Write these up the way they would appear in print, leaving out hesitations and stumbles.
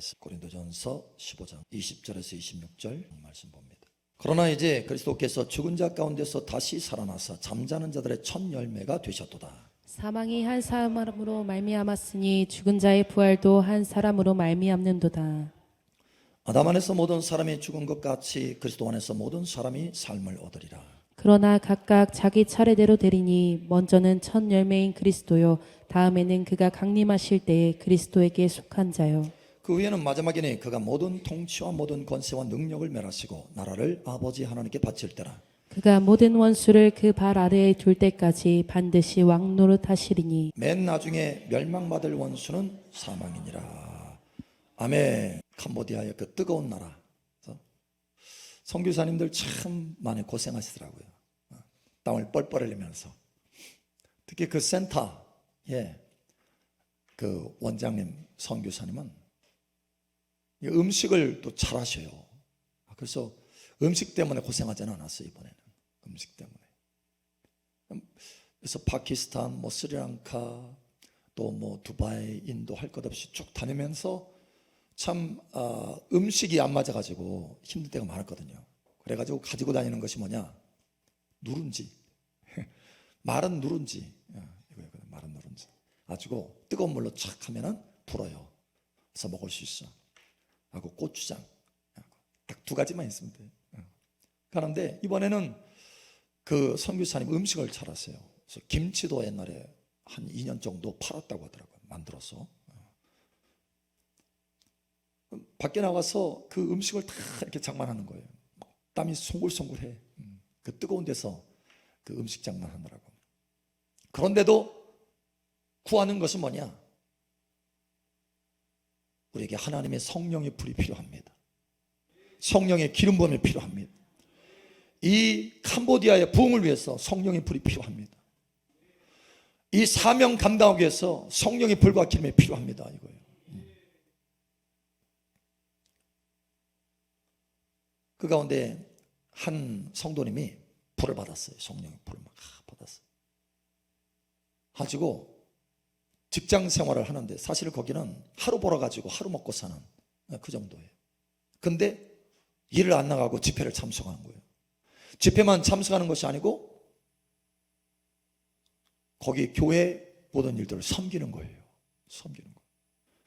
말씀, 고린도전서 15장 20절에서 26절 말씀 봅니다. 그러나 이제 그리스도께서 죽은 자 가운데서 다시 살아나사 잠자는 자들의 첫 열매가 되셨도다. 사망이 한 사람으로 말미암았으니 죽은 자의 부활도 한 사람으로 말미암는도다. 아담 안에서 모든 사람이 죽은 것 같이 그리스도 안에서 모든 사람이 삶을 얻으리라. 그러나 각각 자기 차례대로 되리니 먼저는 첫 열매인 그리스도요 다음에는 그가 강림하실 때에 그리스도에게 속한 자요. 그 후에는 마지막에는 그가 모든 통치와 모든 권세와 능력을 멸하시고 나라를 아버지 하나님께 바칠 때라. 그가 모든 원수를 그 발 아래에 둘 때까지 반드시 왕노릇 하시리니 맨 나중에 멸망받을 원수는 사망이니라. 아멘. 캄보디아의 그 뜨거운 나라. 선교사님들 참 많이 고생하시더라고요. 땀을 뻘뻘 흘리면서. 특히 그 센터의 그 원장님 선교사님은 음식을 또 잘하셔요. 그래서 음식 때문에 고생하지는 않았어요. 이번에는 음식 때문에. 그래서 파키스탄, 스리랑카, 또 두바이, 인도 할 것 없이 쭉 다니면서 참 음식이 안 맞아가지고 힘들 때가 많았거든요. 그래가지고 가지고 다니는 것이 뭐냐? 누룽지. 마른 누룽지. 이거거든, 마른 누룽지. 가지고 뜨거운 물로 착 하면은 불어요. 그래서 먹을 수 있어. 하고 고추장. 딱 두 가지만 있으면 돼요. 그런데 이번에는 그 선교사님 음식을 잘하세요. 그래서 김치도 옛날에 한 2년 정도 팔았다고 하더라고요. 만들어서. 밖에 나가서 그 음식을 다 이렇게 장만하는 거예요. 땀이 송글송글해. 그 뜨거운 데서 그 음식 장만하느라고. 그런데도 구하는 것은 뭐냐? 우리에게 하나님의 성령의 불이 필요합니다. 성령의 기름 부음이 필요합니다. 이 캄보디아의 부흥을 위해서 성령의 불이 필요합니다. 이 사명 감당하기 위해서 성령의 불과 기름이 필요합니다. 이거예요. 그 가운데 한 성도님이 불을 받았어요. 성령의 불을 막 받았어요. 가지고 직장 생활을 하는데 사실 거기는 하루 벌어가지고 하루 먹고 사는 그 정도예요. 근데 일을 안 나가고 집회를 참석하는 거예요. 집회만 참석하는 것이 아니고 거기 교회 모든 일들을 섬기는 거예요. 섬기는 거예요.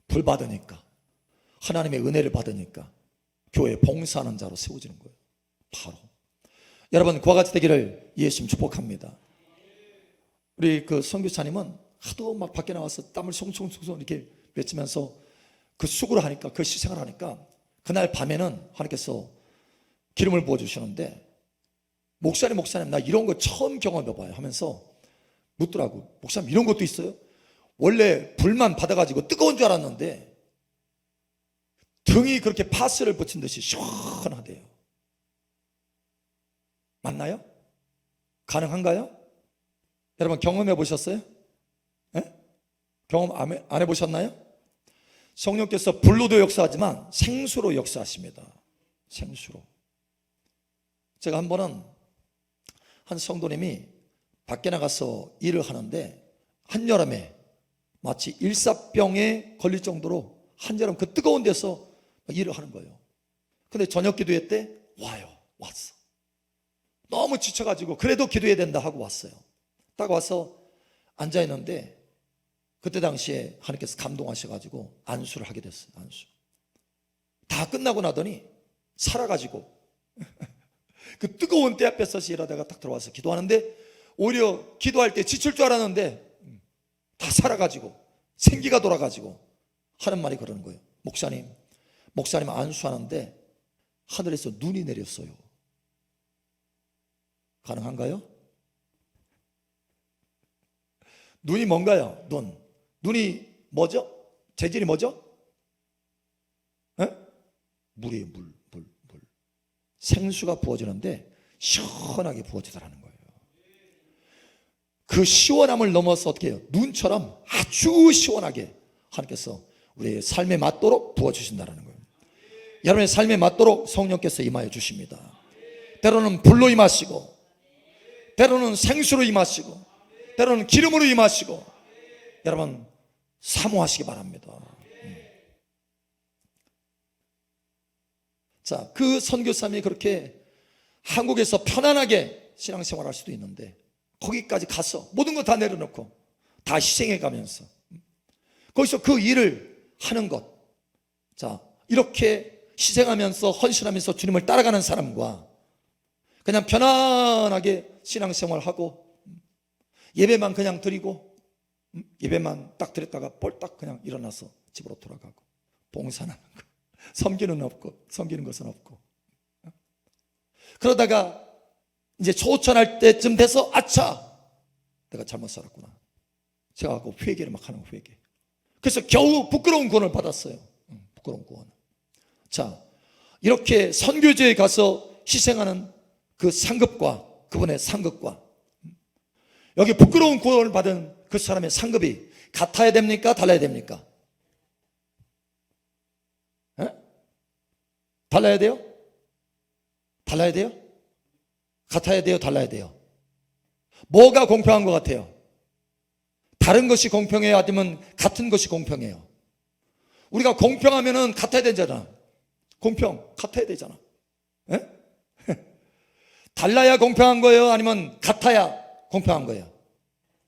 불 받으니까, 하나님의 은혜를 받으니까 교회에 봉사하는 자로 세워지는 거예요. 바로. 여러분, 그와 같이 되기를 예수님 축복합니다. 우리 그 선교사님은 하도 막 밖에 나와서 땀을 송송송송 이렇게 맺으면서 그 수고를 하니까, 그 시생을 하니까 그날 밤에는 하나님께서 기름을 부어주시는데, 목사님 나 이런 거 처음 경험해봐요 하면서 묻더라고. 목사님, 이런 것도 있어요? 원래 불만 받아가지고 뜨거운 줄 알았는데 등이 그렇게 파스를 붙인 듯이 시원하대요. 맞나요? 가능한가요? 여러분, 경험해 보셨어요? 네? 경험 안 해보셨나요? 성령께서 불로도 역사하지만 생수로 역사하십니다. 생수로. 제가 한 번은 한 성도님이 밖에 나가서 일을 하는데 한여름에 마치 일사병에 걸릴 정도로 한여름 그 뜨거운 데서 일을 하는 거예요. 근데 저녁 기도회 때 왔어. 너무 지쳐가지고 그래도 기도해야 된다 하고 왔어요. 딱 와서 앉아있는데 그때 당시에 하나님께서 감동하셔가지고 안수를 하게 됐어요. 안수. 다 끝나고 나더니 살아가지고 그 뜨거운 때 앞에 서서 일하다가 딱 들어와서 기도하는데 오히려 기도할 때 지칠 줄 알았는데 다 살아가지고 생기가 돌아가지고 하는 말이 그러는 거예요. 목사님 안수하는데 하늘에서 눈이 내렸어요. 가능한가요? 눈이 뭔가요? 눈이 뭐죠? 재질이 뭐죠? 물이에요. 물. 생수가 부어지는데 시원하게 부어지더라는 거예요. 그 시원함을 넘어서 어떻게 해요? 눈처럼 아주 시원하게 하나님께서 우리의 삶에 맞도록 부어주신다는 거예요. 여러분의 삶에 맞도록 성령께서 임하여 주십니다. 때로는 불로 임하시고, 때로는 생수로 임하시고, 때로는 기름으로 임하시고, 여러분 사모하시기 바랍니다. 자, 그 선교사님이 그렇게 한국에서 편안하게 신앙생활 할 수도 있는데 거기까지 가서 모든 거 다 내려놓고 다 희생해 가면서 거기서 그 일을 하는 것. 자, 이렇게 희생하면서 헌신하면서 주님을 따라가는 사람과 그냥 편안하게 신앙생활하고 예배만 그냥 드리고 예배만 딱 드렸다가 볼딱 그냥 일어나서 집으로 돌아가고 봉사하는 거, 섬기는 것은 없고 그러다가 이제 초천할 때쯤 돼서 아차, 내가 잘못 살았구나 생각하고 회개를 막 하는 거예요. 회개. 그래서 겨우 부끄러운 구원을 받았어요. 부끄러운 구원. 자, 이렇게 선교지에 가서 희생하는 그 상급과 그분의 상급과 여기 부끄러운 구원을 받은 그 사람의 상급이 같아야 됩니까? 달라야 됩니까? 에? 달라야 돼요? 달라야 돼요? 같아야 돼요? 달라야 돼요? 뭐가 공평한 것 같아요? 다른 것이 공평해요? 아니면 같은 것이 공평해요? 우리가 공평하면은 같아야 되잖아. 같아야 되잖아. 에? 달라야 공평한 거예요? 아니면 같아야 공평한 거예요?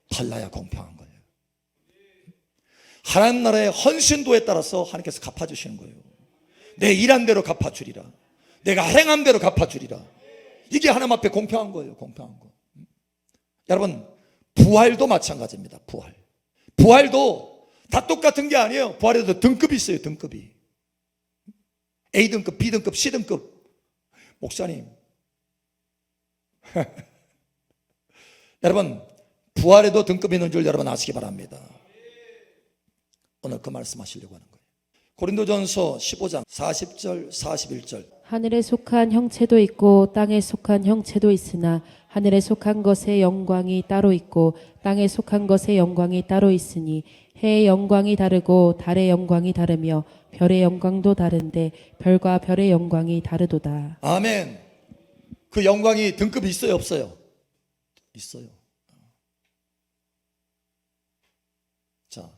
달라야 공평한 거예요. 하나님 나라의 헌신도에 따라서 하나님께서 갚아주시는 거예요. 내 일한 대로 갚아주리라. 내가 행한 대로 갚아주리라. 이게 하나님 앞에 공평한 거예요. 공평한 거. 여러분, 부활도 마찬가지입니다. 부활도 다 똑같은 게 아니에요. 부활에도 등급이 있어요. 등급이 A등급, B등급, C등급. 목사님 여러분, 부활에도 등급이 있는 줄 여러분 아시기 바랍니다. 오늘 그 말씀 하시려고 하는 거예요. 고린도전서 15장 40절 41절. 하늘에 속한 형체도 있고 땅에 속한 형체도 있으나 하늘에 속한 것의 영광이 따로 있고 땅에 속한 것의 영광이 따로 있으니 해의 영광이 다르고 달의 영광이 다르며 별의 영광도 다른데 별과 별의 영광이 다르도다. 아멘. 그 영광이 등급이 있어요, 없어요? 있어요. 자,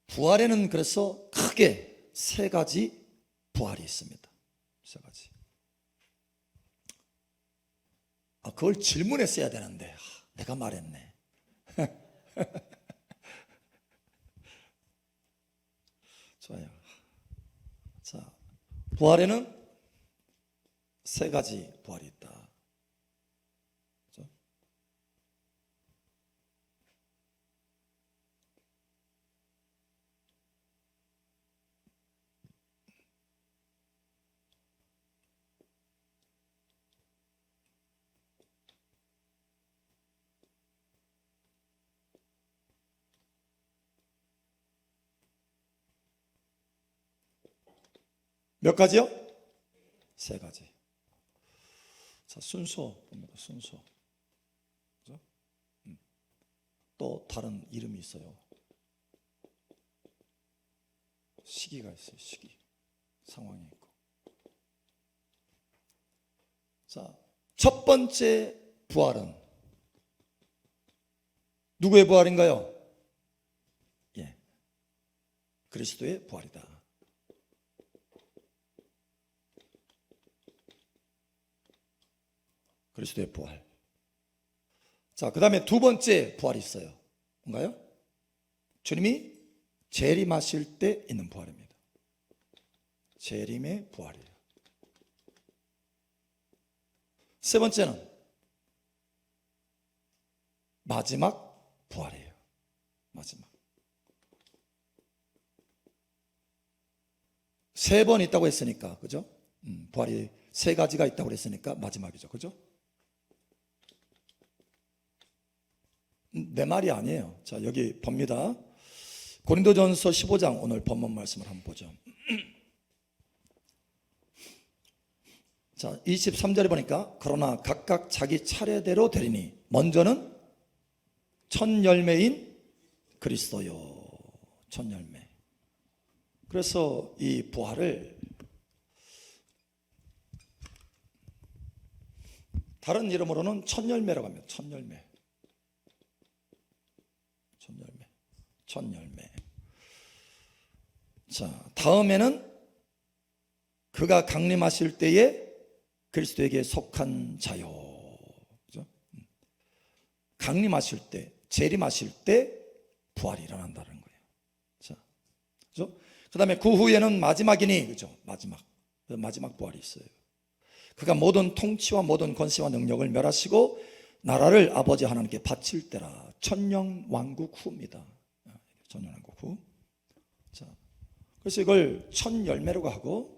부활에는 그래서 크게 세 가지 부활이 있습니다. 세 가지. 그걸 질문했어야 되는데 내가 말했네. 좋아요. 자, 부활에는 세 가지 부활이 있다. 그렇죠? 몇 가지요? 세 가지. 자, 순서 봅니다. 순서. 그죠? 또 다른 이름이 있어요. 시기가 있어요. 시기. 상황이 있고. 자, 첫 번째 부활은 누구의 부활인가요? 예, 그리스도의 부활이다. 그리스도의 부활. 자, 그 다음에 두 번째 부활이 있어요. 뭔가요? 주님이 재림하실 때 있는 부활입니다. 재림의 부활이에요. 세 번째는 마지막 부활이에요. 마지막. 세 번 있다고 했으니까, 그죠? 부활이 세 가지가 있다고 했으니까 마지막이죠. 그죠? 내 말이 아니에요. 자, 여기 봅니다. 고린도전서 15장 오늘 본문 말씀을 한번 보죠. 자, 23절에 보니까 그러나 각각 자기 차례대로 되리니 먼저는 첫 열매인 그리스도요. 첫 열매. 그래서 이 부활을 다른 이름으로는 첫 열매라고 합니다. 첫 열매. 첫 열매. 자, 다음에는 그가 강림하실 때에 그리스도에게 속한 자요. 그죠? 강림하실 때, 재림하실 때 부활이 일어난다는 거예요. 자, 그죠? 그 다음에 그 후에는 마지막이니, 그죠? 마지막 부활이 있어요. 그가 모든 통치와 모든 권세와 능력을 멸하시고 나라를 아버지 하나님께 바칠 때라. 천년왕국 후입니다. 천년왕국 후. 자, 그래서 이걸 천열매라고 하고,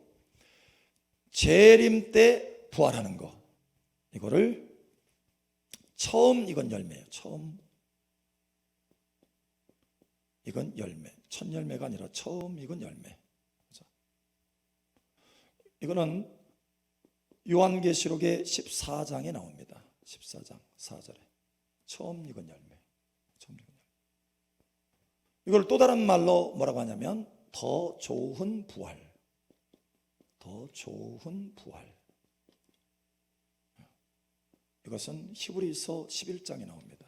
재림 때 부활하는 거, 이거를 처음 익은 열매예요. 처음 익은 열매. 첫 열매가 아니라 처음 익은 열매. 이거는 요한계시록의 14장에 나옵니다. 14장 4절에 처음 익은 열매. 처음 익은 열매. 이걸 또 다른 말로 뭐라고 하냐면 더 좋은 부활. 더 좋은 부활. 이것은 히브리서 11장에 나옵니다.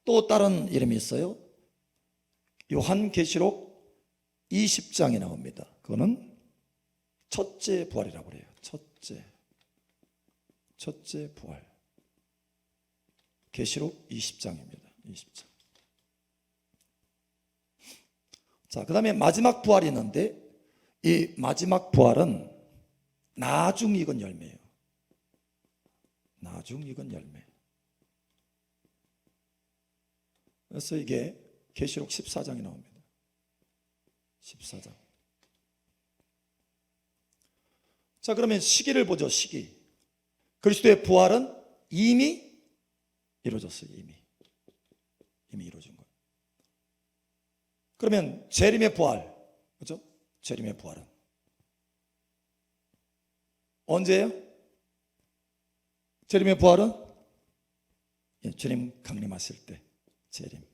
또 다른 이름이 있어요. 요한계시록 20장에 나옵니다. 그거는 첫째 부활이라고 그래요. 첫째 부활. 계시록 20장입니다. 20장. 자, 그 다음에 마지막 부활이 있는데, 이 마지막 부활은 나중 익은 열매예요. 나중 익은 열매. 그래서 이게 계시록 14장에 나옵니다. 14장. 자, 그러면 시기를 보죠. 시기. 그리스도의 부활은 이미 이루어졌어요. 이미 이루어진 거예요. 그러면 재림의 부활, 그렇죠? 재림의 부활은 언제예요? 재림의 부활은 주님 강림하실 때 재림.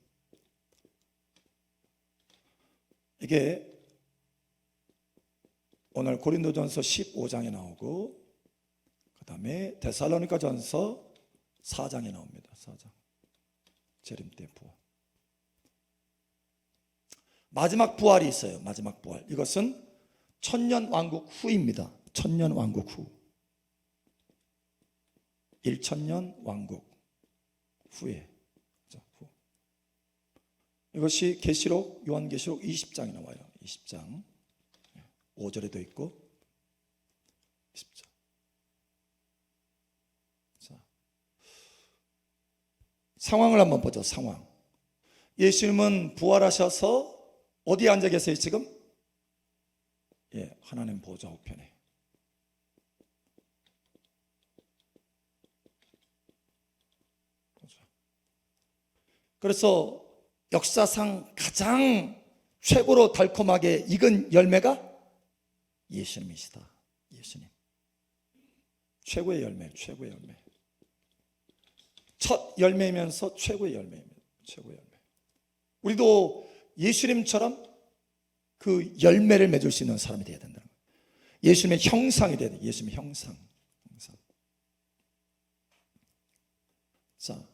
이게 오늘 고린도전서 15장에 나오고, 그 다음에 데살로니가전서 4장에 나옵니다. 4장. 재림 때 부활. 마지막 부활이 있어요. 마지막 부활. 이것은 천년왕국 후입니다. 천년왕국 후. 1천년 왕국 후에. 이것이 계시록, 요한계시록 20장에 나와요. 20장 5절에도 있고 20장. 자, 상황을 한번 보죠. 상황. 예수님은 부활하셔서 어디에 앉아 계세요 지금? 하나님 보좌 우편에. 그래서 역사상 가장 최고로 달콤하게 익은 열매가 예수님이시다. 예수님. 최고의 열매, 최고의 열매. 첫 열매이면서 최고의 열매입니다. 최고의 열매. 우리도 예수님처럼 그 열매를 맺을 수 있는 사람이 되어야 된다는 거예요. 예수님의 형상이 되어야 돼요. 예수님의 형상. 자,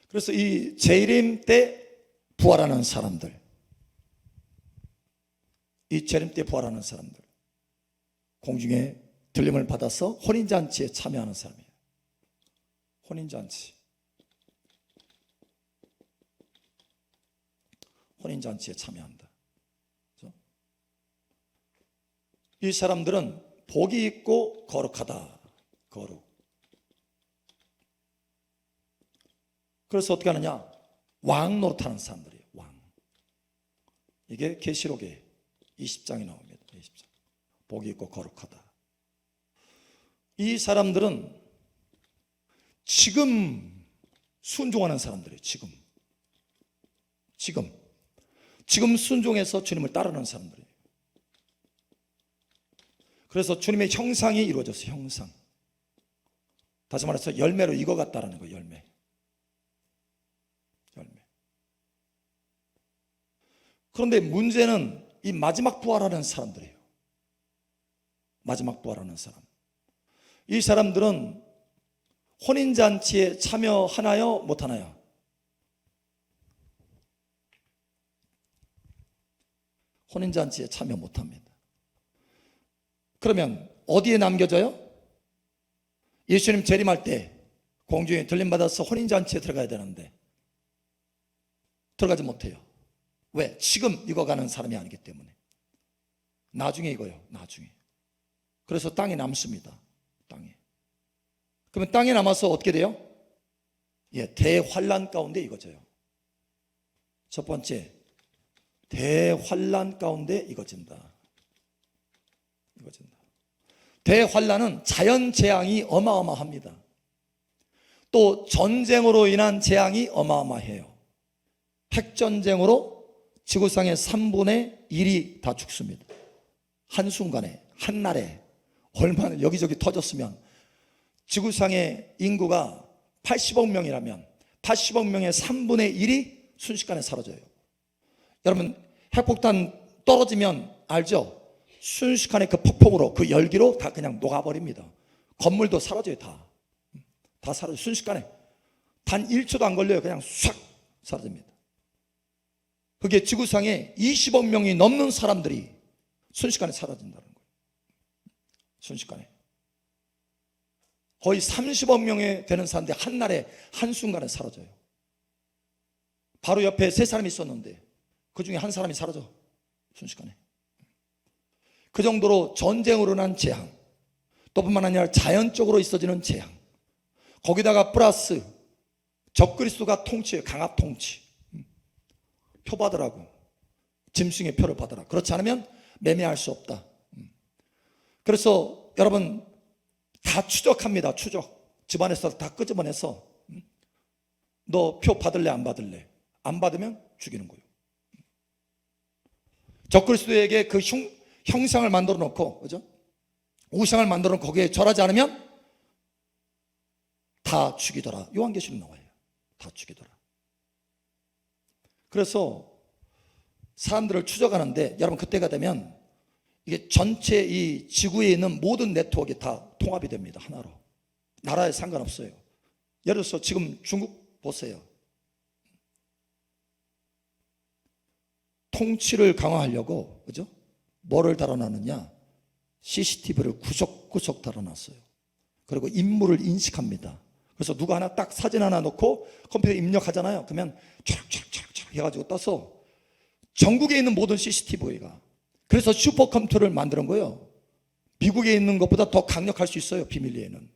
그래서 이 재림 때 부활하는 사람들, 이 재림 때 부활하는 사람들, 공중에 들림을 받아서 혼인잔치에 참여하는 사람이에요. 혼인잔치. 혼인잔치에 참여한다. 그렇죠? 이 사람들은 복이 있고 거룩하다. 거룩. 그래서 어떻게 하느냐? 왕 노릇하는 사람들이에요. 왕. 이게 계시록에 20장이 나옵니다. 20장. 복이 있고 거룩하다. 이 사람들은 지금 순종하는 사람들이에요. 지금 순종해서 주님을 따르는 사람들이에요. 그래서 주님의 형상이 이루어졌어요. 형상. 다시 말해서 열매로 익어갔다라는 거예요. 열매. 그런데 문제는 이 마지막 부활하는 사람들이에요. 마지막 부활하는 사람. 이 사람들은 혼인잔치에 참여하나요? 못하나요? 혼인잔치에 참여 못합니다. 그러면 어디에 남겨져요? 예수님 재림할 때 공중에 들림받아서 혼인잔치에 들어가야 되는데 들어가지 못해요. 왜? 지금 익어가는 사람이 아니기 때문에. 나중에 익어요. 나중에. 그래서 땅에 남습니다. 땅에. 그러면 땅에 남아서 어떻게 돼요? 대환란 가운데 익어져요. 첫 번째, 대환란 가운데 익어진다. 대환란은 자연재앙이 어마어마합니다. 또 전쟁으로 인한 재앙이 어마어마해요. 핵전쟁으로 지구상의 3분의 1이 다 죽습니다. 한순간에, 한날에 얼마나 여기저기 터졌으면 지구상의 인구가 80억 명이라면 80억 명의 3분의 1이 순식간에 사라져요. 여러분, 핵폭탄 떨어지면 알죠? 순식간에 그 폭풍으로, 그 열기로 다 그냥 녹아버립니다. 건물도 사라져요. 다 사라져요. 순식간에. 단 1초도 안 걸려요. 그냥 싹 사라집니다. 그게 지구상에 20억 명이 넘는 사람들이 순식간에 사라진다는 거예요. 순식간에. 거의 30억 명이 되는 사람들이 한날에 한순간에 사라져요. 바로 옆에 3사람이 있었는데 그 중에 한 사람이 사라져. 순식간에. 그 정도로 전쟁으로 난 재앙, 또 뿐만 아니라 자연적으로 있어지는 재앙, 거기다가 플러스 적그리스도가 통치해요. 강압 통치. 표 받으라고. 짐승의 표를 받으라. 그렇지 않으면 매매할 수 없다. 그래서 여러분 다 추적합니다. 추적. 집안에서 다 끄집어내서 너 표 받을래 안 받을래? 안 받으면 죽이는 거예요. 적그리스도에게 그 형상을 만들어 놓고, 그죠? 우상을 만들어 놓고 거기에 절하지 않으면 다 죽이더라. 요한계시록 나와요. 다 죽이더라. 그래서 사람들을 추적하는데 여러분 그때가 되면 이게 전체 이 지구에 있는 모든 네트워크가 다 통합이 됩니다. 하나로. 나라에 상관없어요. 예를 들어서 지금 중국 보세요. 통치를 강화하려고, 그죠? 뭐를 달아놨느냐? CCTV를 구석구석 달아놨어요. 그리고 인물을 인식합니다. 그래서 누가 하나 딱 사진 하나 놓고 컴퓨터에 입력하잖아요. 그러면 촤락촤락촤락 해가지고 떠서 전국에 있는 모든 CCTV가, 그래서 슈퍼컴퓨터를 만드는 거예요. 미국에 있는 것보다 더 강력할 수 있어요. 비밀리에는.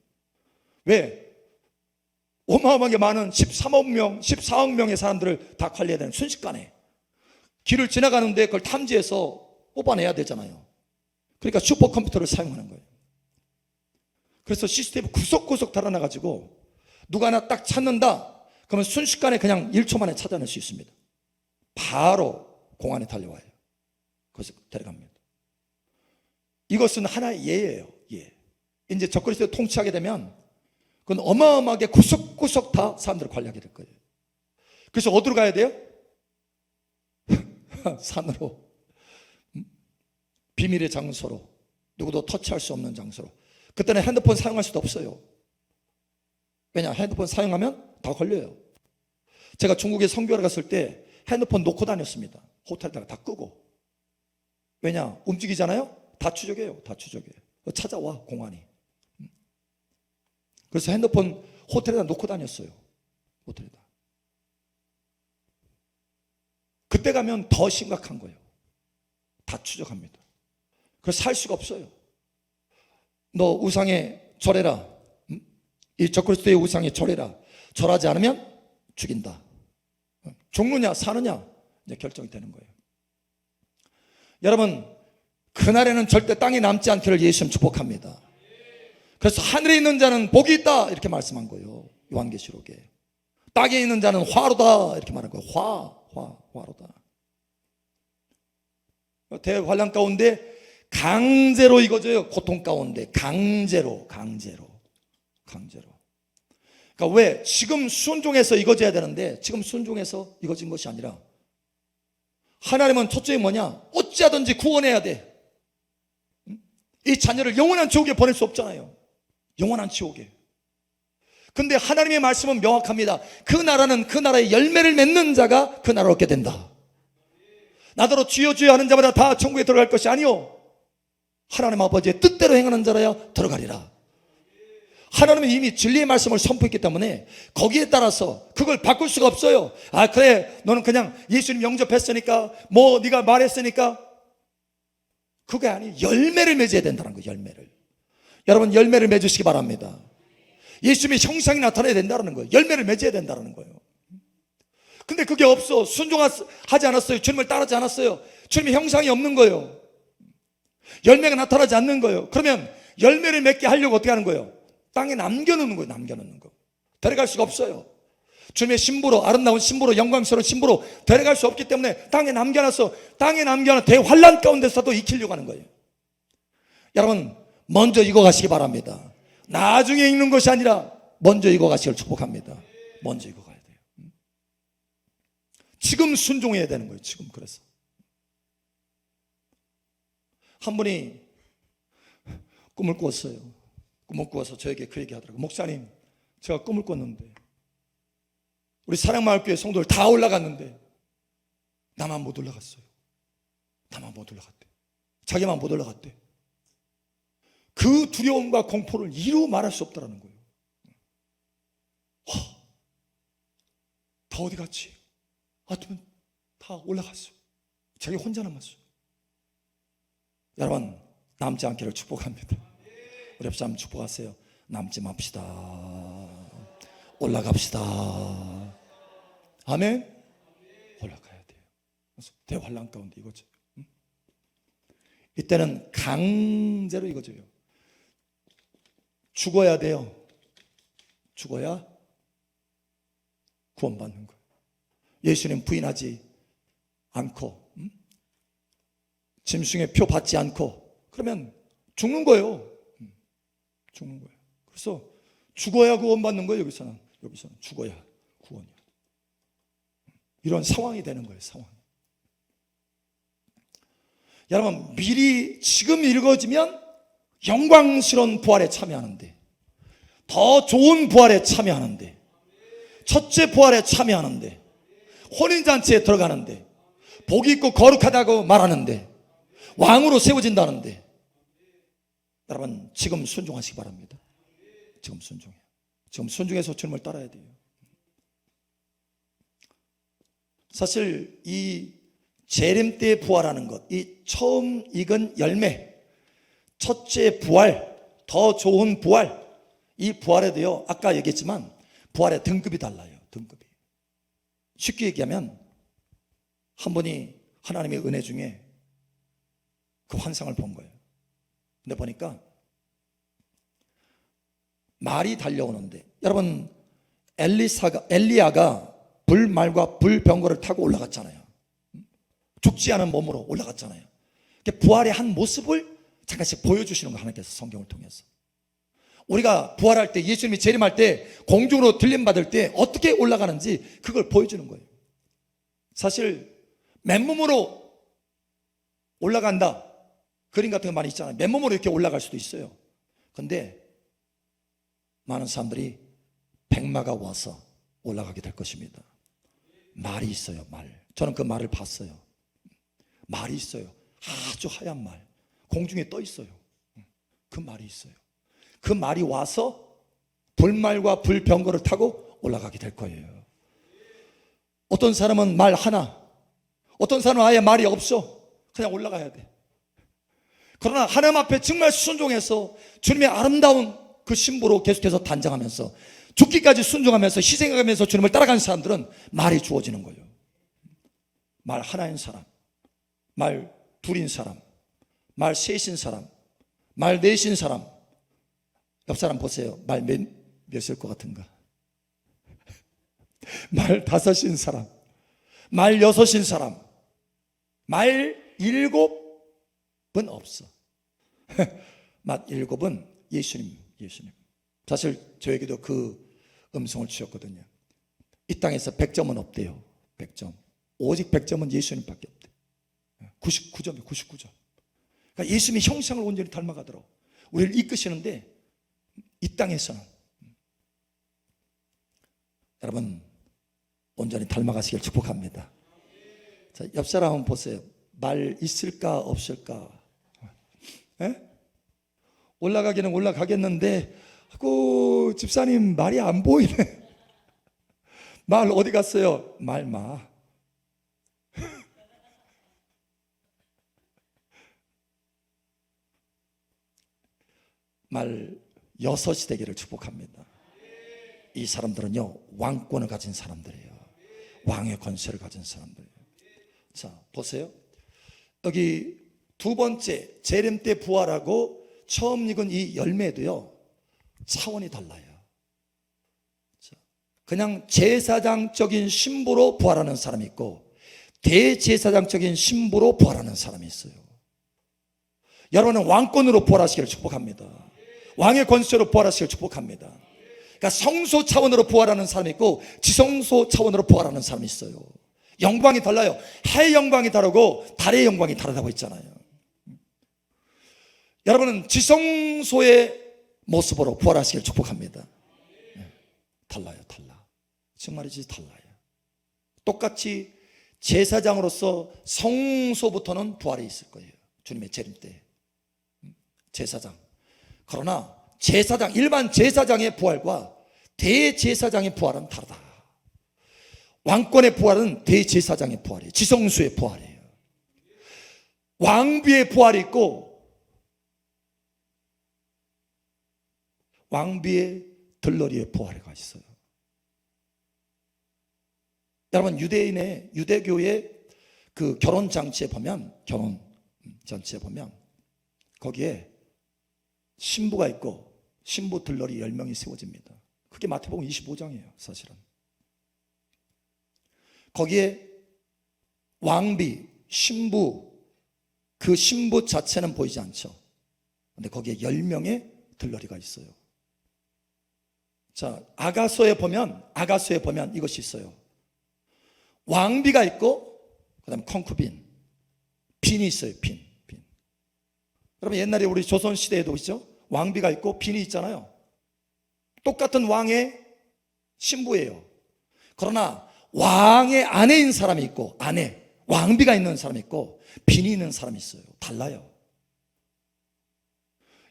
왜? 어마어마하게 많은 13억 명, 14억 명의 사람들을 다 관리해야 되는, 순식간에 길을 지나가는데 그걸 탐지해서 뽑아내야 되잖아요. 그러니까 슈퍼컴퓨터를 사용하는 거예요. 그래서 CCTV 구석구석 달아놔가지고 누가 하나 딱 찾는다 그러면 순식간에 그냥 1초 만에 찾아낼 수 있습니다. 바로 공안에 달려와요. 그래서 데려갑니다. 이것은 하나의 예예요. 예. 이제 적그리스도를 통치하게 되면 그건 어마어마하게 구석구석 다 사람들을 관리하게 될 거예요. 그래서 어디로 가야 돼요? 산으로. 비밀의 장소로. 누구도 터치할 수 없는 장소로. 그때는 핸드폰 사용할 수도 없어요. 왜냐? 핸드폰 사용하면 다 걸려요. 제가 중국에 선교를 갔을 때 핸드폰 놓고 다녔습니다. 호텔에다가 다 끄고. 왜냐? 움직이잖아요? 다 추적해요. 다 추적해요. 찾아와, 공안이. 그래서 핸드폰 호텔에다 놓고 다녔어요. 호텔에다. 그때 가면 더 심각한 거예요. 다 추적합니다. 그래서 살 수가 없어요. 너 우상에 절해라. 이 적그리스도의 우상에 절해라. 절하지 않으면 죽인다. 죽느냐 사느냐 이제 결정이 되는 거예요. 여러분, 그날에는 절대 땅에 남지 않기를 예수님 축복합니다. 그래서 하늘에 있는 자는 복이 있다 이렇게 말씀한 거예요. 요한계시록에. 땅에 있는 자는 화로다 이렇게 말한 거예요. 화로다. 대환란 가운데 강제로 익어져요. 고통 가운데 강제로. 그러니까 왜? 지금 순종해서 익어져야 되는데 지금 순종해서 익어진 것이 아니라 하나님은 초점이 뭐냐? 어찌하든지 구원해야 돼. 이 자녀를 영원한 지옥에 보낼 수 없잖아요. 영원한 지옥에. 근데 하나님의 말씀은 명확합니다. 그 나라는 그 나라의 열매를 맺는 자가 그 나라를 얻게 된다. 나더러 주여 주여 하는 자마다 다 천국에 들어갈 것이 아니요 하나님 아버지의 뜻대로 행하는 자라야 들어가리라. 하나님은 이미 진리의 말씀을 선포했기 때문에 거기에 따라서 그걸 바꿀 수가 없어요. 아 그래 너는 그냥 예수님 영접했으니까 뭐 네가 말했으니까, 그게 아니, 열매를 맺어야 된다는 거예요. 열매를. 여러분 열매를 맺으시기 바랍니다. 예수님의 형상이 나타나야 된다는 거예요. 열매를 맺어야 된다는 거예요. 근데 그게 없어. 순종하지 않았어요. 주님을 따르지 않았어요. 주님의 형상이 없는 거예요. 열매가 나타나지 않는 거예요. 그러면 열매를 맺게 하려고 어떻게 하는 거예요? 땅에 남겨놓는 거예요. 남겨놓는 거. 데려갈 수가 없어요. 주님의 신부로, 아름다운 신부로, 영광스러운 신부로 데려갈 수 없기 때문에 땅에 남겨놨어. 땅에 남겨놓은 대환란 가운데서도 익히려고 하는 거예요. 여러분 먼저 익어가시기 바랍니다. 나중에 익는 것이 아니라 먼저 익어가시길 축복합니다. 먼저 익어가야 돼요. 지금 순종해야 되는 거예요. 지금. 그래서 한 분이 꿈을 꿨어요. 꿈을 꾸어서 저에게 그 얘기 하더라고요. 목사님, 제가 꿈을 꿨는데 우리 사랑마을교회 성도들 다 올라갔는데 나만 못 올라갔어요. 나만 못 올라갔대. 자기만 못 올라갔대. 그 두려움과 공포를 이루 말할 수 없다는 거예요. 다 어디 갔지? 다 올라갔어요. 자기 혼자 남았어요. 여러분 남지 않기를 축복합니다. 우리 옆 사람 축복하세요. 남지 맙시다. 올라갑시다. 아멘. 올라가야 돼요. 그래서 대환란 가운데 이거죠. 이때는 강제로 이거져요. 죽어야 돼요. 죽어야 구원받는 거예요. 예수님 부인하지 않고 짐승의 표 받지 않고 그러면 죽는 거예요. 죽는 거예요. 그래서 죽어야 구원받는 거예요. 여기서는 죽어야 구원이야. 이런 상황이 되는 거예요. 상황. 여러분 미리 지금 읽어지면 영광스러운 부활에 참여하는데, 더 좋은 부활에 참여하는데, 첫째 부활에 참여하는데, 혼인잔치에 들어가는데, 복이 있고 거룩하다고 말하는데, 왕으로 세워진다는데, 여러분 지금 순종하시기 바랍니다. 지금 순종해요. 지금 순종해서 주님을 따라야 돼요. 사실 이 재림 때 부활하는 것, 이 처음 익은 열매, 첫째 부활, 더 좋은 부활, 이 부활에 대해 아까 얘기했지만 부활의 등급이 달라요. 등급이. 쉽게 얘기하면 한 분이 하나님의 은혜 중에 그 환상을 본 거예요. 근데 보니까 말이 달려오는데, 여러분 엘리야가 불말과 불병거를 타고 올라갔잖아요. 죽지 않은 몸으로 올라갔잖아요. 부활의 한 모습을 잠깐씩 보여주시는 거, 하나님께서 성경을 통해서. 우리가 부활할 때, 예수님이 재림할 때, 공중으로 들림받을 때 어떻게 올라가는지 그걸 보여주는 거예요. 사실 맨몸으로 올라간다, 그림 같은 거 많이 있잖아요. 맨몸으로 이렇게 올라갈 수도 있어요. 근데 많은 사람들이 백마가 와서 올라가게 될 것입니다. 말이 있어요. 말. 저는 그 말을 봤어요. 말이 있어요. 아주 하얀 말, 공중에 떠 있어요. 그 말이 있어요. 그 말이 와서 불말과 불병거를 타고 올라가게 될 거예요. 어떤 사람은 말 하나, 어떤 사람은 아예 말이 없어. 그냥 올라가야 돼. 그러나 하나님 앞에 정말 순종해서 주님의 아름다운 그 신부로 계속해서 단장하면서 죽기까지 순종하면서 희생하면서 주님을 따라가는 사람들은 말이 주어지는 거예요. 말 하나인 사람, 말 둘인 사람, 말 셋인 사람, 말 넷인 사람. 옆 사람 보세요. 말 몇일 것 같은가? 말 다섯인 사람, 말 여섯인 사람, 말 일곱은 없어. 말 일곱은 예수님. 사실 저에게도 그 음성을 주셨거든요. 이 땅에서 100점은 없대요. 100점. 오직 100점은 예수님밖에 없대. 99점이에요. 99점. 그러니까 예수님의 형상을 온전히 닮아가도록 우리를 이끄시는데, 이 땅에서는 여러분 온전히 닮아가시길 축복합니다. 자, 옆 사람 한번 보세요. 말 있을까 없을까? 에? 올라가기는 올라가겠는데 아이고 집사님 말이 안 보이네. 말 어디 갔어요? 말마. 말 6이 되기를 축복합니다. 이 사람들은요 왕권을 가진 사람들이에요. 왕의 권세를 가진 사람들이에요. 자 보세요. 여기 두 번째 재림 때 부활하고 처음 익은 이 열매도요 차원이 달라요. 자, 그냥 제사장적인 신부로 부활하는 사람이 있고 대제사장적인 신부로 부활하는 사람이 있어요. 여러분은 왕권으로 부활하시기를 축복합니다. 왕의 권세로 부활하시기를 축복합니다. 그러니까 성소 차원으로 부활하는 사람이 있고 지성소 차원으로 부활하는 사람이 있어요. 영광이 달라요. 해의 영광이 다르고 달의 영광이 다르다고 했잖아요. 여러분은 지성소의 모습으로 부활하시기를 축복합니다. 달라요, 달라. 정말이지 달라요. 똑같이 제사장으로서 성소부터는 부활이 있을 거예요. 주님의 재림 때 제사장. 그러나 제사장, 일반 제사장의 부활과 대제사장의 부활은 다르다. 왕권의 부활은 대제사장의 부활이에요. 지성소의 부활이에요. 왕비의 부활이 있고 왕비의 들러리의 부활이가 있어요. 여러분 유대교의 그 결혼 장치에 보면 거기에 신부가 있고 신부 들러리 10명이 세워집니다. 그게 마태복음 25장이에요 사실은. 거기에 왕비, 신부, 그 신부 자체는 보이지 않죠. 근데 거기에 10명의 들러리가 있어요. 자, 아가서에 보면 이것이 있어요. 왕비가 있고 그 다음에 concubine, 빈이 있어요. 빈. 여러분 옛날에 우리 조선시대에도 있죠. 왕비가 있고 빈이 있잖아요. 똑같은 왕의 신부예요. 그러나 왕의 아내인 사람이 있고 왕비가 있는 사람이 있고 빈이 있는 사람이 있어요. 달라요.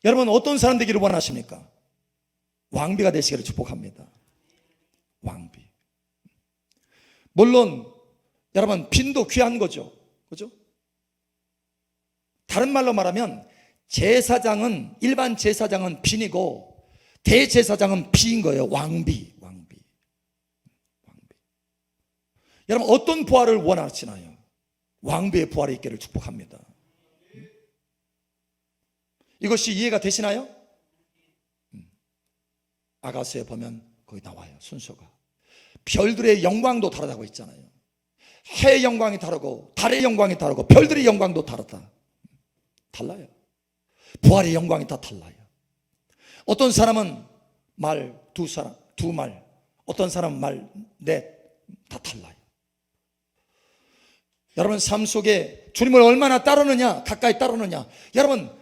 여러분 어떤 사람 되기를 원하십니까? 왕비가 되시기를 축복합니다. 왕비. 물론 여러분 빈도 귀한 거죠. 그죠? 다른 말로 말하면 일반 제사장은 빈이고 대제사장은 비인 거예요. 왕비. 여러분 어떤 부활을 원하시나요? 왕비의 부활이 있기를 축복합니다. 이것이 이해가 되시나요? 아가서에 보면 거기 나와요. 순서가 별들의 영광도 다르다고 했잖아요. 해의 영광이 다르고 달의 영광이 다르고 별들의 영광도 다르다. 달라요. 부활의 영광이 다 달라요. 어떤 사람은 말 두 말, 어떤 사람은 말 넷, 다 달라요. 여러분 삶 속에 주님을 얼마나 따르느냐, 가까이 따르느냐, 여러분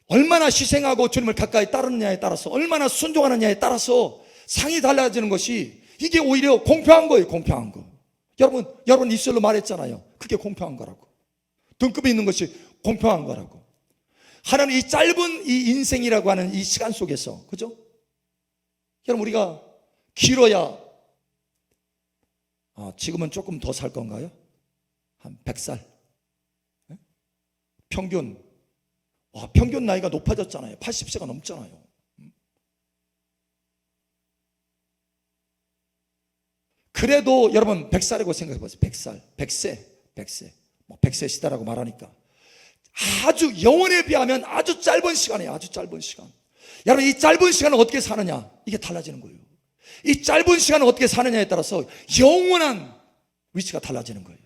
얼마나 희생하고 주님을 가까이 따르느냐에 따라서, 얼마나 순종하느냐에 따라서 상이 달라지는 것이, 이게 오히려 공평한 거예요. 공평한 거. 여러분 이슬로 말했잖아요. 그게 공평한 거라고. 등급이 있는 것이 공평한 거라고. 하나님 이 짧은 이 인생이라고 하는 이 시간 속에서, 그죠? 여러분 우리가 길어야 지금은 조금 더 살 건가요? 한 100살. 평균 나이가 높아졌잖아요. 80세가 넘잖아요. 그래도 여러분 100살이라고 생각해 보세요. 100세. 100세 시대라고 말하니까 아주 영혼에 비하면 아주 짧은 시간이에요. 아주 짧은 시간. 여러분 이 짧은 시간을 어떻게 사느냐, 이게 달라지는 거예요. 이 짧은 시간을 어떻게 사느냐에 따라서 영원한 위치가 달라지는 거예요.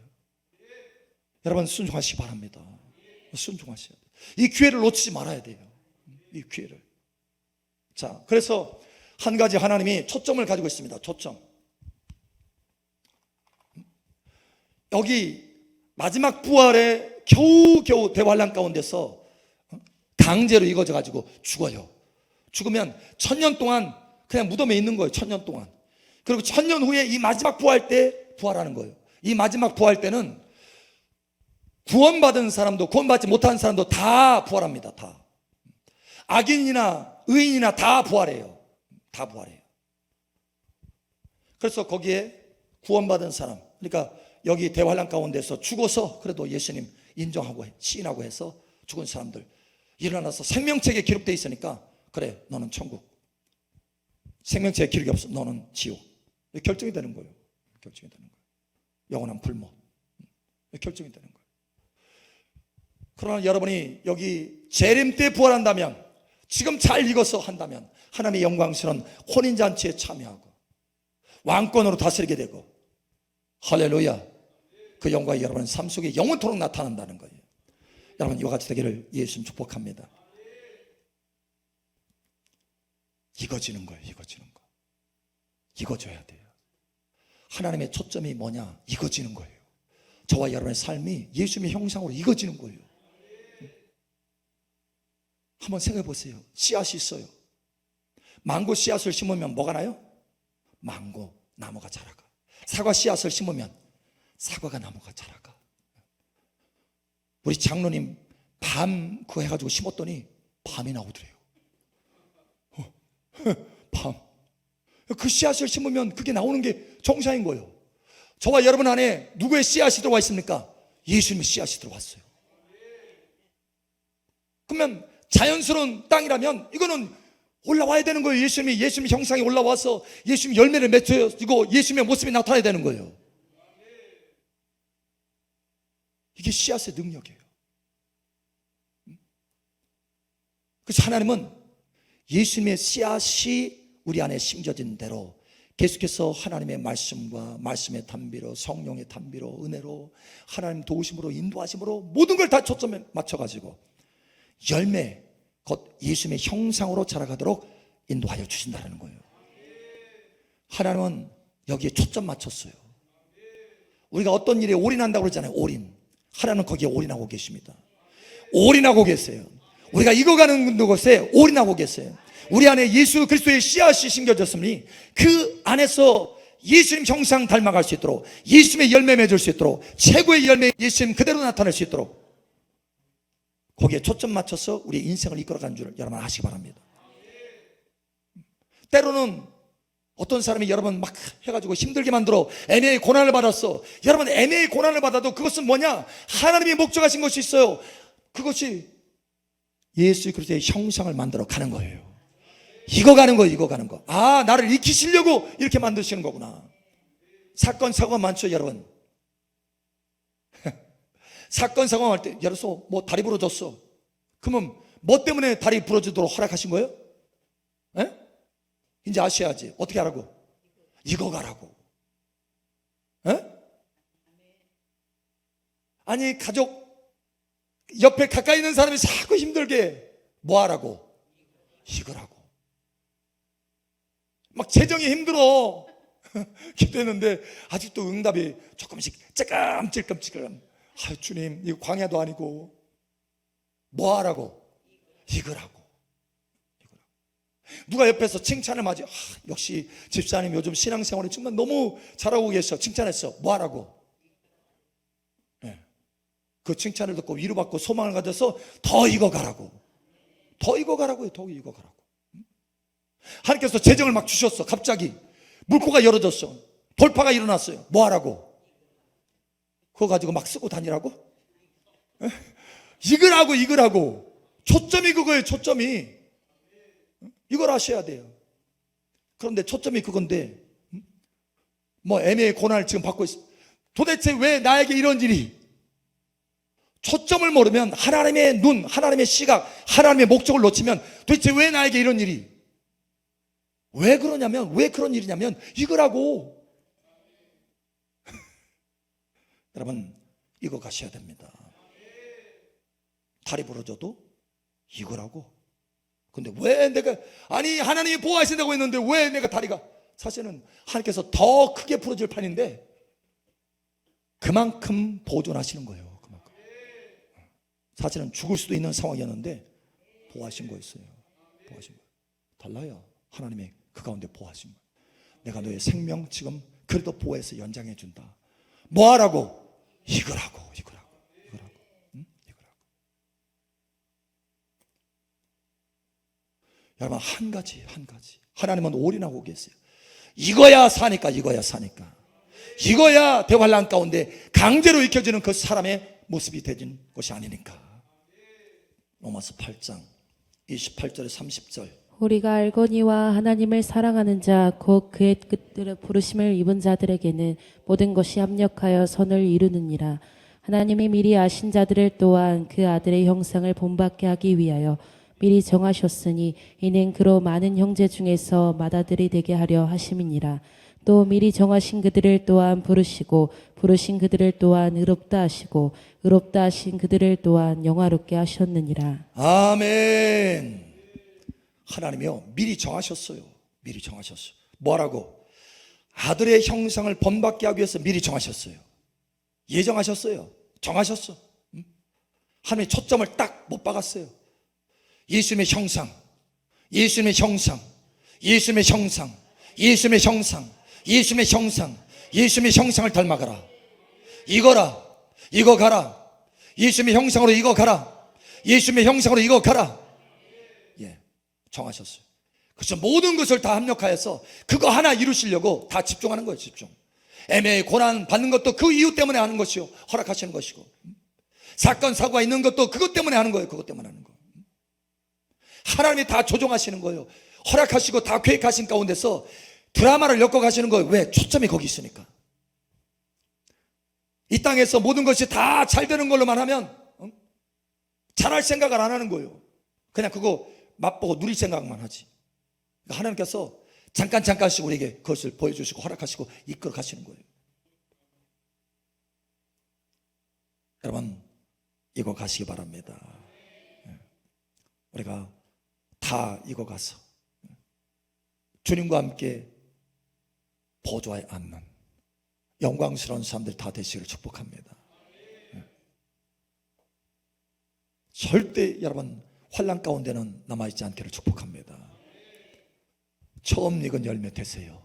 여러분 순종하시기 바랍니다. 순종하셔야 돼요. 이 기회를 놓치지 말아야 돼요. 이 기회를. 자, 그래서 한 가지 하나님이 초점을 가지고 있습니다. 초점. 여기 마지막 부활에 겨우 대환란 가운데서 강제로 익어져 가지고 죽어요. 죽으면 1000년 동안 그냥 무덤에 있는 거예요. 1000년 동안. 그리고 1000년 후에 이 마지막 부활 때 부활하는 거예요. 이 마지막 부활 때는 구원받은 사람도 구원받지 못한 사람도 다 부활합니다. 다. 악인이나 의인이나 다 부활해요. 다 부활해요. 그래서 거기에 구원받은 사람, 그러니까 여기 대환란 가운데서 죽어서 그래도 예수님 인정하고 시인하고 해서 죽은 사람들 일어나서 생명책에 기록되어 있으니까 그래, 너는 천국. 생명책에 기록이 없어, 너는 지옥. 결정이 되는 거예요. 결정이 되는 거예요. 영원한 불못. 결정이 되는 거예요. 그러나 여러분이 여기 재림 때 부활한다면, 지금 잘 익어서 한다면 하나님의 영광스러운 혼인잔치에 참여하고 왕권으로 다스리게 되고, 할렐루야, 그 영광이 여러분 삶 속에 영원토록 나타난다는 거예요. 여러분 이와 같이 되기를 예수님 축복합니다. 익어지는 거예요. 익어지는 거. 익어져야 돼요. 하나님의 초점이 뭐냐? 익어지는 거예요. 저와 여러분의 삶이 예수님의 형상으로 익어지는 거예요. 한번 생각해 보세요. 씨앗이 있어요. 망고 씨앗을 심으면 뭐가 나요? 망고 나무가 자라가. 사과 씨앗을 심으면 사과가 나무가 자라가. 우리 장로님 밤 그거 해가지고 심었더니 밤이 나오더래요. 밤. 그 씨앗을 심으면 그게 나오는 게 정상인 거예요. 저와 여러분 안에 누구의 씨앗이 들어와 있습니까? 예수님의 씨앗이 들어왔어요. 그러면 자연스러운 땅이라면 이거는 올라와야 되는 거예요. 예수님의 형상이 올라와서 예수님의 열매를 맺어지고 예수님의 모습이 나타나야 되는 거예요. 이게 씨앗의 능력이에요. 그래서 하나님은 예수님의 씨앗이 우리 안에 심겨진 대로 계속해서 하나님의 말씀과 말씀의 단비로, 성령의 단비로, 은혜로, 하나님 도우심으로, 인도하심으로 모든 걸 다 초점에 맞춰가지고 열매, 곧 예수님의 형상으로 자라가도록 인도하여 주신다는 거예요. 하나님은 여기에 초점 맞췄어요. 우리가 어떤 일에 올인한다고 그러잖아요. 올인. 하나님은 거기에 올인하고 계십니다. 올인하고 계세요. 우리가 익어가는 곳에 올인하고 계세요. 우리 안에 예수 그리스도의 씨앗이 심겨졌으니 그 안에서 예수님 형상 닮아갈 수 있도록, 예수님의 열매 맺을 수 있도록, 최고의 열매 예수님 그대로 나타낼 수 있도록 거기에 초점 맞춰서 우리의 인생을 이끌어가는 줄 여러분 아시기 바랍니다. 때로는 어떤 사람이 여러분 막 해가지고 힘들게 만들어 애매의 고난을 받았어. 여러분 애매의 고난을 받아도 그것은 뭐냐? 하나님이 목적하신 것이 있어요. 그것이 예수 그리스도의 형상을 만들어 가는 거예요. 익어가는 거예요. 익어가는 거. 아, 나를 익히시려고 이렇게 만드시는 거구나. 사건 사고가 많죠 여러분. 사건 사고가 할 때 예를 들어서 뭐 다리 부러졌어. 그러면 뭐 때문에 다리 부러지도록 허락하신 거예요? 에? 이제 아셔야지. 어떻게 하라고? 익어가라고. 에? 아니 가족 옆에 가까이 있는 사람이 자꾸 힘들게 뭐 하라고? 익으라고. 막 재정이 힘들어 기도했는데 아직도 응답이 조금씩 찔끔찔끔. 아, 주님 이거 광야도 아니고 뭐 하라고? 익으라고. 누가 옆에서 칭찬을 맞아. 역시 집사님 요즘 신앙생활이 정말 너무 잘하고 계셔. 칭찬했어. 뭐 하라고? 네. 그 칭찬을 듣고 위로받고 소망을 가져서 더 익어가라고. 더 익어가라고요. 더 익어가라고. 하나님께서 재정을 막 주셨어. 갑자기 물고가 열어졌어. 돌파가 일어났어요. 뭐 하라고? 그거 가지고 막 쓰고 다니라고? 에? 익으라고. 초점이 그거예요. 초점이. 이걸 아셔야 돼요. 그런데 초점이 그건데 뭐 애매의 고난을 지금 받고 있어. 도대체 왜 나에게 이런 일이? 초점을 모르면 하나님의 눈, 하나님의 시각, 하나님의 목적을 놓치면 도대체 왜 나에게 이런 일이? 왜 그러냐면, 왜 그런 일이냐면 이거라고. 여러분 이거 가셔야 됩니다. 다리 부러져도 이거라고. 근데 왜 내가, 아니 하나님이 보호하신다고 했는데 왜 내가 다리가, 사실은 하나님께서 더 크게 부러질 판인데 그만큼 보존하시는 거예요. 그만큼. 사실은 죽을 수도 있는 상황이었는데 보호하신 거였어요. 보호하신 거예요. 달라요. 하나님의 그 가운데 보호하신 거예요. 내가 너의 생명 지금 그래도 보호해서 연장해 준다. 뭐 하라고? 이거라고. 응? 이거라고. 여러분, 한 가지. 하나님은 올인하고 계세요. 이거야 사니까. 이거야 대환란 가운데 강제로 익혀지는 그 사람의 모습이 되는 것이 아니니까. 로마서 8장 28절에 30절. 우리가 알거니와 하나님을 사랑하는 자 곧 그의 뜻대로 부르심을 입은 자들에게는 모든 것이 합력하여 선을 이루느니라. 하나님이 미리 아신 자들을 또한 그 아들의 형상을 본받게 하기 위하여 미리 정하셨으니 이는 그로 많은 형제 중에서 맏아들이 되게 하려 하심이니라. 또 미리 정하신 그들을 또한 부르시고 부르신 그들을 또한 의롭다 하시고 의롭다 하신 그들을 또한 영화롭게 하셨느니라. 아멘. 하나님이요 미리 정하셨어요. 뭐라고? 아들의 형상을 본받게 하기 위해서 미리 정하셨어요. 예정하셨어요. 정하셨어. 하나님의 초점을 딱 못 박았어요. 예수님의 형상, 예수님의 형상을 닮아가라. 이거 가라. 예수님의 형상으로 이거 가라. 예, 정하셨어요. 그래서 모든 것을 다 합력하여서 그거 하나 이루시려고 다 집중하는 거예요. 집중. 애매히 고난 받는 것도 그 이유 때문에 하는 것이요, 허락하시는 것이고, 사건 사고가 있는 것도 그것 때문에 하는 거예요. 하나님이 다 조종하시는 거예요. 허락하시고 다 계획하신 가운데서 드라마를 엮어 가시는 거예요. 왜? 초점이 거기 있으니까. 이 땅에서 모든 것이 다 잘 되는 걸로만 하면 잘할 생각을 안 하는 거예요. 그냥 그거 맛보고 누릴 생각만 하지. 그러니까 하나님께서 잠깐씩 우리에게 그것을 보여주시고 허락하시고 이끌어 가시는 거예요. 여러분, 이거 가시기 바랍니다. 우리가 다 이거 가서 주님과 함께 보좌에 앉는 영광스러운 사람들 다 되시기를 축복합니다. 절대 여러분 환난 가운데는 남아있지 않기를 축복합니다. 처음 익은 열매 되세요.